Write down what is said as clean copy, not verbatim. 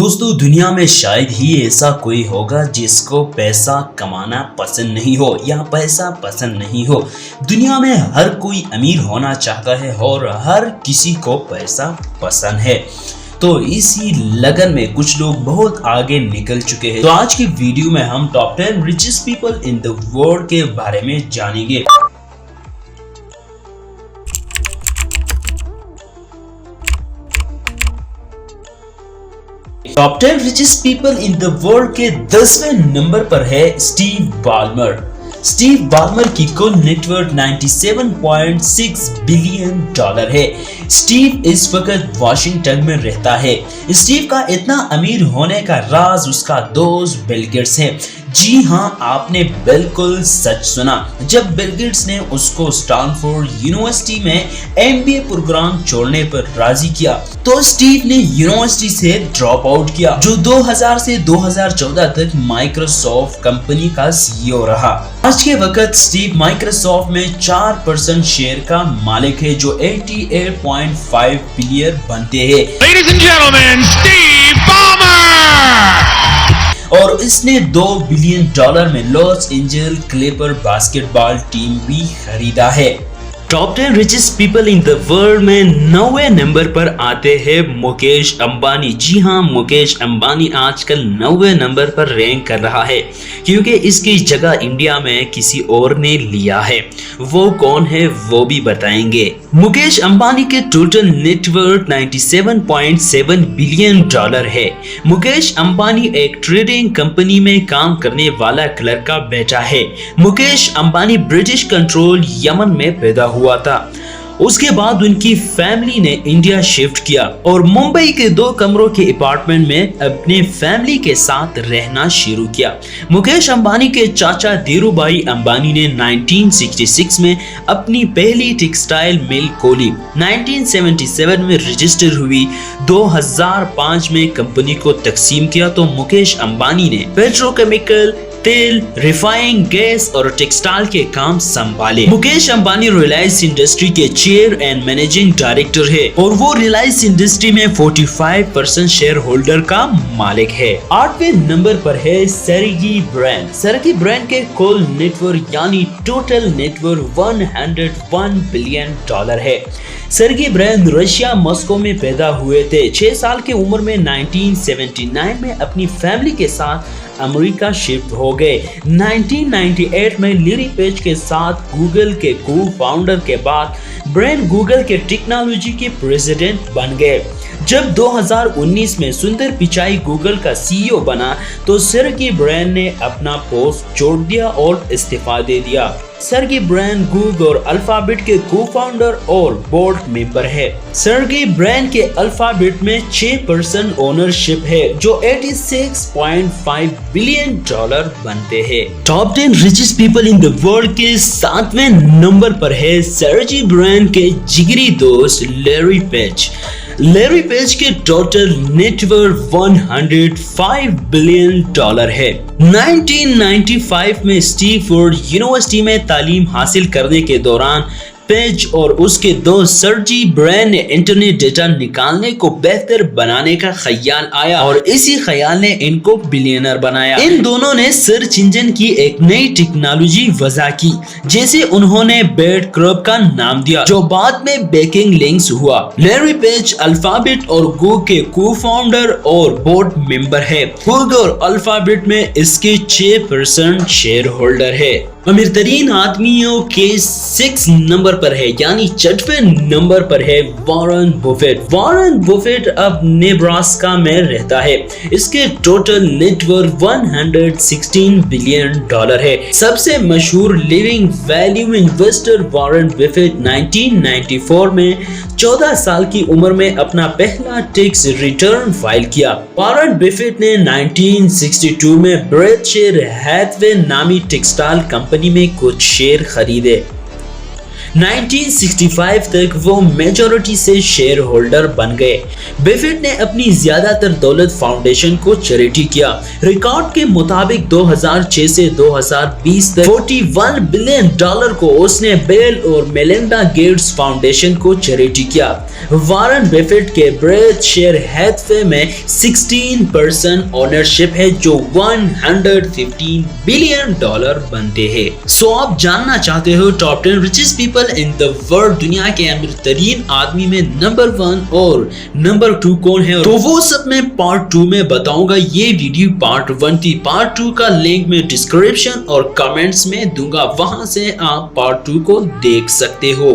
दोस्तों, दुनिया में शायद ही ऐसा कोई होगा जिसको पैसा कमाना पसंद नहीं हो या पैसा पसंद नहीं हो। दुनिया में हर कोई अमीर होना चाहता है और हर किसी को पैसा पसंद है। तो इसी लगन में कुछ लोग बहुत आगे निकल चुके हैं। तो आज की वीडियो में हम top 10 richest people in the world के बारे में जानेंगे। Top 10 richest people in the world के 10वें नंबर पर है स्टीव बाल्मर। स्टीव बाल्मर की कुल नेटवर्थ 97.6 बिलियन डॉलर है। स्टीव इस वक्त वाशिंगटन में रहता है। स्टीव का इतना अमीर होने का राज उसका दोस्त बिल गेट्स है। जी हाँ, आपने बिल्कुल सच सुना। जब बिल गेट्स ने उसको स्टैनफोर्ड यूनिवर्सिटी में एमबीए प्रोग्राम छोड़ने पर राजी किया तो स्टीव ने यूनिवर्सिटी से ड्रॉप आउट किया, जो 2000 से 2014 तक माइक्रोसॉफ्ट कंपनी का सीईओ रहा। आज के वक्त स्टीव माइक्रोसॉफ्ट में 4% शेयर का मालिक है, जो 88.5 बिलियन बनते हैं। Ladies and gentlemen, Steve Ballmer! और इसने $2 बिलियन में Los Angeles clipper basketball team भी खरीदा है। Top 10 richest people in the world में 9वें नंबर पर आते हैं मुकेश अंबानी। जी हाँ, मुकेश अंबानी आजकल 9वें नंबर पर रैंक कर रहा है, क्योंकि इसकी जगह इंडिया में किसी और ने लिया है। वो कौन है वो भी बताएंगे। मुकेश अंबानी के टोटल नेटवर्थ 97.7 बिलियन डॉलर है। मुकेश अंबानी एक ट्रेडिंग कंपनी में काम करने वाला क्लर्क का बेटा है। Mukesh Ambani British control Yemen में पैदा हुआ था। उसके बाद उनकी फैमिली ने इंडिया शिफ्ट किया और मुंबई के 2 कमरों के अपार्टमेंट में अपने फैमिली के साथ रहना शुरू किया। मुकेश अंबानी के चाचा धीरूभाई अंबानी ने 1966 में अपनी पहली टेक्सटाइल मिल खोली। 1977 में रजिस्टर हुई। 2005 में कंपनी को तकसीम किया तो मुकेश अंबानी ने पेट्रोकेमिकल, तेल, रिफाइनिंग गैस और टेक्सटाइल के काम संभाले। मुकेश अंबानी रिलायंस इंडस्ट्री के चेयर एंड मैनेजिंग डायरेक्टर है और वो रिलायंस इंडस्ट्री में 45% शेयर होल्डर का मालिक है। 8वें नंबर पर है सर्गी ब्रैन। सर्गी ब्रैन के कुल नेटवर्थ यानी टोटल नेटवर्थ 101 बिलियन डॉलर है। सर्गी ब्रैन रशिया मॉस्को में पैदा हुए थे। 6 साल की उम्र में 1979 में अपनी फैमिली के साथ अमेरिका शिफ्ट हो गए। 1998 में लिरी पेज के साथ गूगल के को फाउंडर के बाद ब्रैन गूगल के टेक्नोलॉजी के प्रेसिडेंट बन गए। जब 2019 में सुंदर पिचाई गूगल का सीईओ बना तो सर्गी ब्रैन ने अपना पोस्ट छोड़ दिया और इस्तीफा दे दिया। सर्गी ब्रैन गूगल और अल्फाबेट के को फाउंडर और बोर्ड मेंबर है। सर्गी ब्रैन के अल्फाबेट में 6% ओनरशिप है, जो 86.5 बिलियन डॉलर बनते हैं। Top 10 richest people in the world के 7वें नंबर पर है सर्जी ब्रैन के जिगरी दोस्त लैरी पेज। लैरी पेज के टोटल नेटवर्थ 105 बिलियन डॉलर है। 1995 में स्टैनफोर्ड यूनिवर्सिटी में तालीम हासिल करने के दौरान पेज और उसके दोस्त सर्जी ब्रैन ने इंटरनेट डेटा निकालने को बेहतर बनाने का ख्याल आया और इसी ख्याल ने इनको बिलियनर बनाया। इन दोनों ने सर्च इंजन की एक नई टेक्नोलॉजी वजह की, जैसे उन्होंने बेड क्रब का नाम दिया, जो बाद में बेकिंग लिंक्स हुआ। लैरी पेज अल्फाबेट और गूगल के को फाउंडर और बोर्ड मेंबर है। गूगल और अल्फाबेट में इसके 6% शेयर होल्डर है। अमीर तरीन आदमियों के 6 नंबर पर है, यानी 6वें नंबर पर है वॉरेन बफेट। वॉरेन बफेट अब नेब्रास्का में रहता है। इसके टोटल नेटवर्थ 116 बिलियन डॉलर है। सबसे मशहूर living value investor Warren Buffett 1994 में 14 साल की उम्र में अपना पहला टैक्स रिटर्न फाइल किया। वॉरेन बफेट ने 1962 में ब्रेडशेर हैथवे नामी टेक्सटाइल कंपनी में कुछ शेयर खरीदे। 1965 तक वो मेजॉरिटी से शेयर होल्डर बन गए। बफेट ने अपनी ज्यादातर दौलत फाउंडेशन को चैरिटी किया। रिकॉर्ड के मुताबिक 2006 से 2020 तक $41 बिलियन को उसने बिल और मेलिंडा गेट्स फाउंडेशन को चैरिटी किया। वॉरेन बफेट के ब्रेथ शेयर हैथवे में 16% ओनरशिप है जो $115 बिलियन बनते हैं। सो आप जानना चाहते हो top 10 richest people in the world, दुनिया के अमीर तरीन आदमी में नंबर 1 और नंबर 2 कौन है? तो वो सब मैं पार्ट 2 में बताऊंगा। ये वीडियो पार्ट 1 थी। पार्ट 2 का लिंक मैं डिस्क्रिप्शन और कमेंट्स में दूंगा, वहां से आप पार्ट 2 को देख सकते हो।